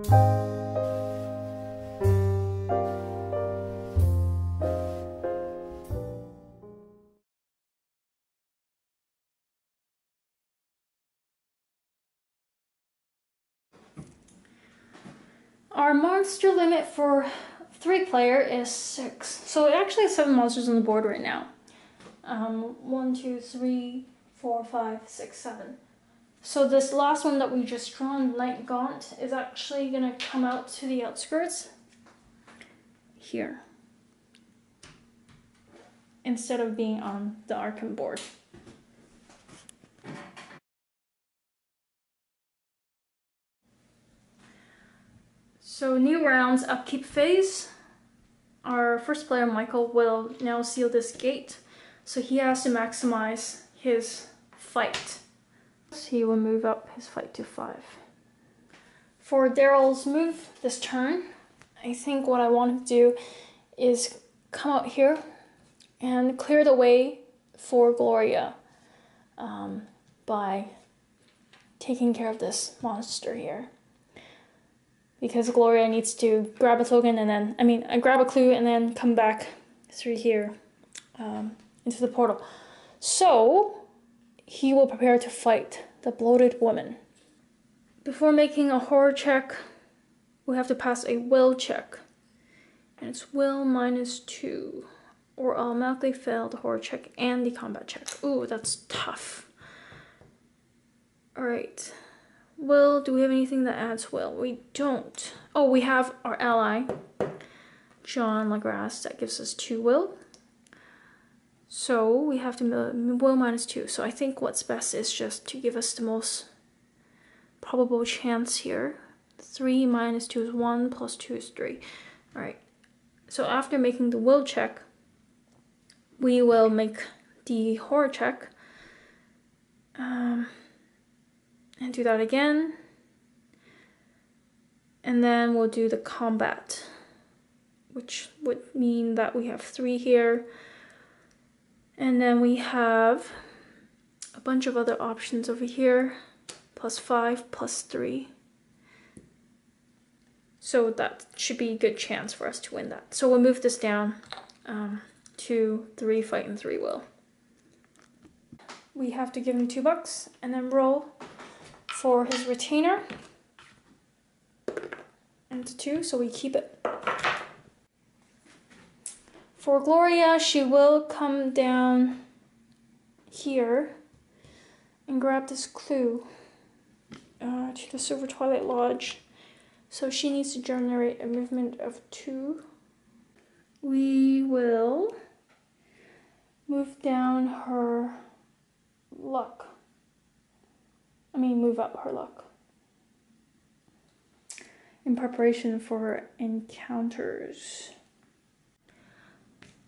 Our monster limit for 3-player is 6. So it actually has 7 monsters on the board right now. 1, 2, 3, 4, 5, 6, 7. So this last one that we just drawn, Night Gaunt, is actually going to come out to the outskirts here, instead of being on the Arkham board. So new rounds, upkeep phase. Our first player, Michael, will now seal this gate. So he has to maximize his fight. He will move up his fight to 5. For Daryl's move this turn, I think what I want to do is come out here and clear the way for Gloria by taking care of this monster here. Because Gloria needs to grab a token and then, grab a clue and then come back through here into the portal. So he will prepare to fight the bloated woman. Before making a horror check, we have to pass a will check. And it's will -2, or automatically fail the horror check and the combat check. Ooh, that's tough. Alright. Will, do we have anything that adds will? We don't. Oh, we have our ally, John LaGrasse, that gives us 2 will. So we have to will -2. So I think what's best is just to give us the most probable chance here. 3 -2 is 1, plus 2 is 3. Alright. So after making the will check, we will make the horror check. And do that again. And then we'll do the combat, which would mean that we have 3 here. And then we have a bunch of other options over here. +5, +3. So that should be a good chance for us to win that. So we'll move this down to 3 fight and 3 will. We have to give him $2 and then roll for his retainer. And it's 2, so we keep it. For Gloria, she will come down here and grab this clue to the Silver Twilight Lodge. So she needs to generate a movement of 2. We will move down her luck. Move up her luck. In preparation for her encounters.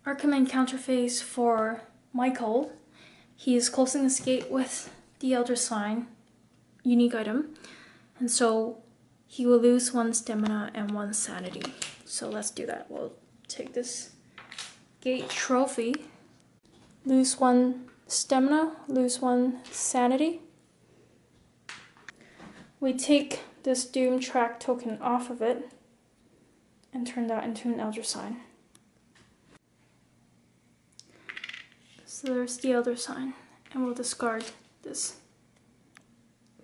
Arkham encounter phase for Michael. He is closing this gate with the Elder Sign, unique item. And so he will lose 1 stamina and 1 sanity. So let's do that. We'll take this gate trophy. Lose 1 stamina, lose 1 sanity. We take this Doom Track token off of it and turn that into an Elder Sign. So there's the Elder Sign, and we'll discard this.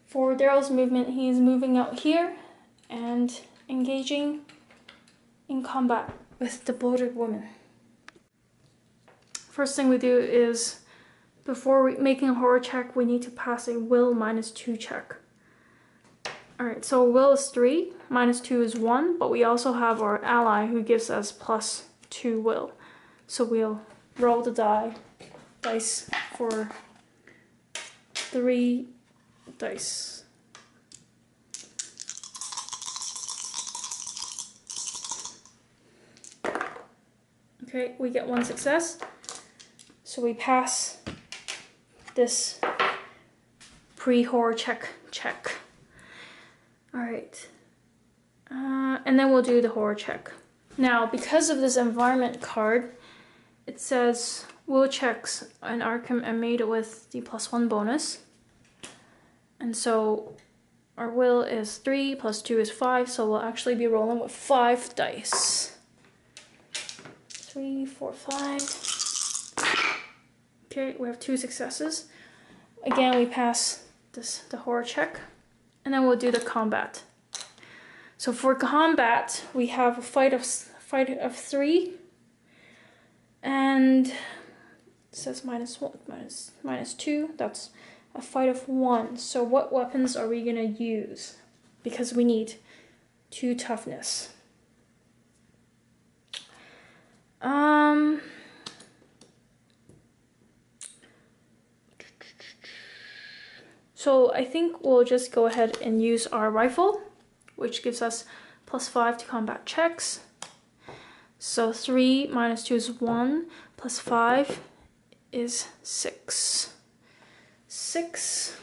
For Daryl's movement, he's moving out here and engaging in combat with the bloated woman. First thing we do is, before making a horror check, we need to pass a will -2 check. Alright, so will is 3, -2 is 1, but we also have our ally who gives us +2 will. So we'll roll the dice for 3 dice. Okay, we get 1 success. So we pass this pre-horror check. Alright. And then we'll do the horror check. Now, because of this environment card, it says will checks in Arkham are made with the +1 bonus. And so our will is 3 plus 2 is 5, so we'll actually be rolling with 5 dice. 3, 4, 5. Okay, we have 2 successes. Again, we pass the horror check, and then we'll do the combat. So for combat, we have a fight of 3, and it says minus 2. That's a fight of 1. So what weapons are we gonna use? Because we need 2 toughness. So I think we'll just go ahead and use our rifle, which gives us +5 to combat checks. So 3 minus 2 is 1, plus 5 is 6. 6.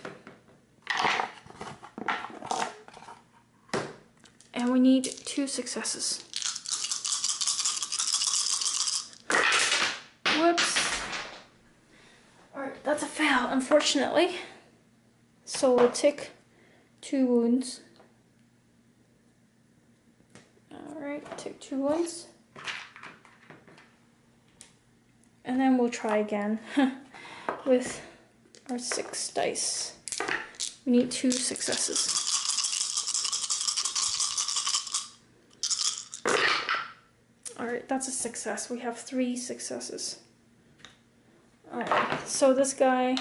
And we need 2 successes. Whoops. Alright, that's a fail, unfortunately. So we'll take 2 wounds. Alright, take 2 wounds. And then we'll try again with our 6 dice. We need 2 successes. Alright, that's a success. We have 3 successes. Alright, so this guy,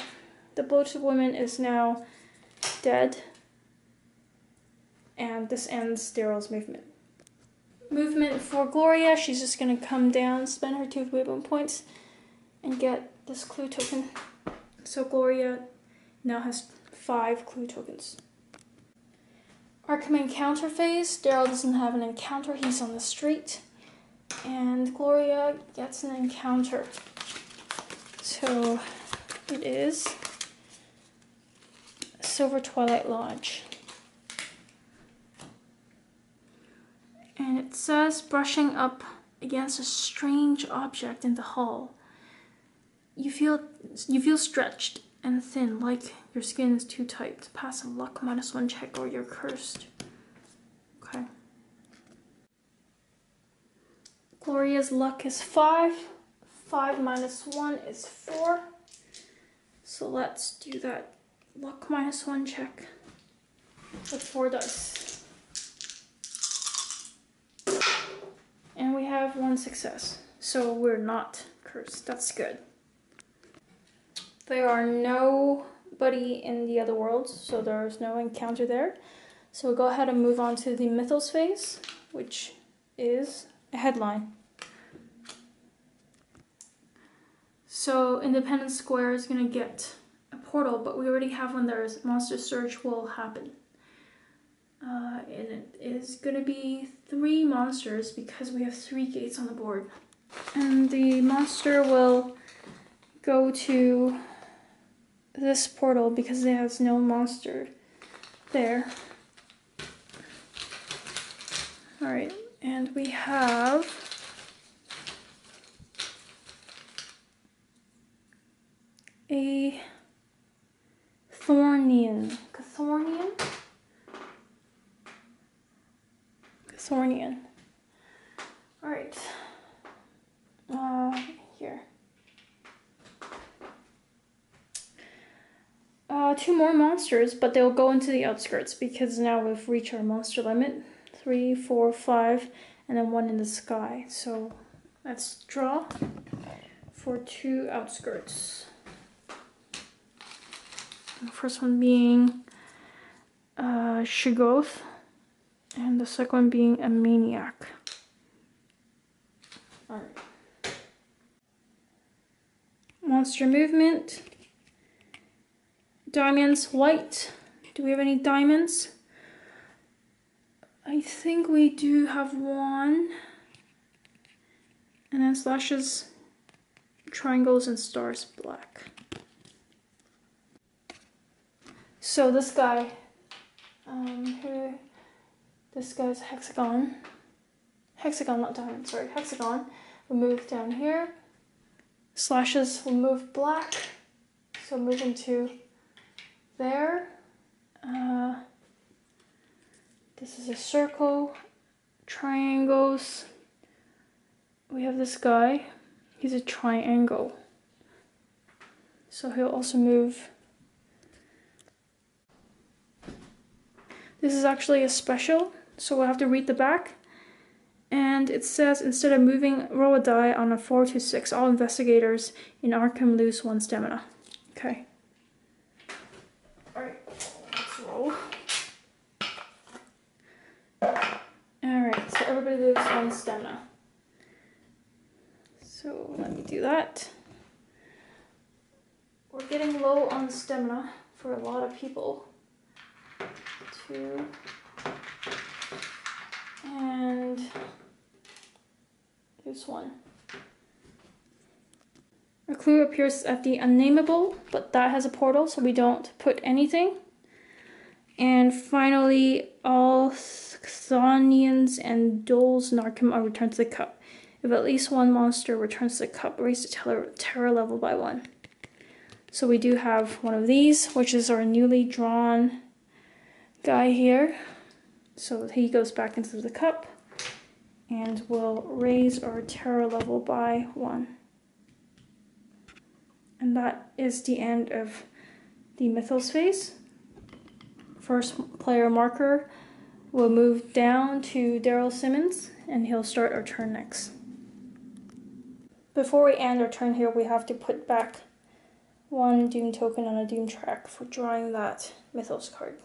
the bloated woman, is now dead. And this ends Daryl's movement. Movement for Gloria, she's just going to come down, spend her 2 movement points, and get this clue token. So Gloria now has 5 clue tokens. Arkham encounter phase. Daryl doesn't have an encounter, he's on the street. And Gloria gets an encounter. So it is Silver Twilight Lodge. And it says brushing up against a strange object in the hall. You feel stretched and thin, like your skin is too tight to pass a luck -1 check or you're cursed. Okay. Gloria's luck is 5. 5 minus 1 is 4. So let's do that luck -1 check with 4 dice. And we have 1 success. So we're not cursed. That's good. There are nobody in the other worlds, so there's no encounter there. So we'll go ahead and move on to the Mythos phase, which is a headline. So Independence Square is going to get a portal, but we already have one there. Monster Surge will happen. And it is going to be 3 monsters because we have 3 gates on the board. And the monster will go to this portal because it has no monster there. Alright, and we have a Thornian. Chthonian. Alright. Here. 2 more monsters, but they'll go into the outskirts because now we've reached our monster limit. 3, 4, 5, and then 1 in the sky. So let's draw for 2 outskirts. The first one being Shiggoth, and the second one being a Maniac. Alright. Monster movement. Diamonds, white. Do we have any diamonds? I think we do have 1. And then slashes, triangles, and stars, black. So this guy, this guy's hexagon. Hexagon, not diamond, sorry, hexagon. We'll move down here. Slashes will move black. So move into there. This is a circle, triangles. We have this guy, he's a triangle. So he'll also move. This is actually a special, so we'll have to read the back. And it says, instead of moving, roll a die on a 4 to 6. All investigators in Arkham lose 1 stamina. Okay. Alright, let's roll. Alright, so everybody loses 1 stamina. So let me do that. We're getting low on stamina for a lot of people. 2. And there's 1. A clue appears at the unnameable, but that has a portal, so we don't put anything. And finally, all Xonians and Doles in Arkham are returned to the cup. If at least 1 monster returns to the cup, raise the terror level by 1. So we do have one of these, which is our newly drawn guy here. So he goes back into the cup and will raise our terror level by 1. And that is the end of the Mythos phase. First player marker will move down to Daryl Simmons and he'll start our turn next. Before we end our turn here, we have to put back 1 Doom token on a Doom track for drawing that Mythos card.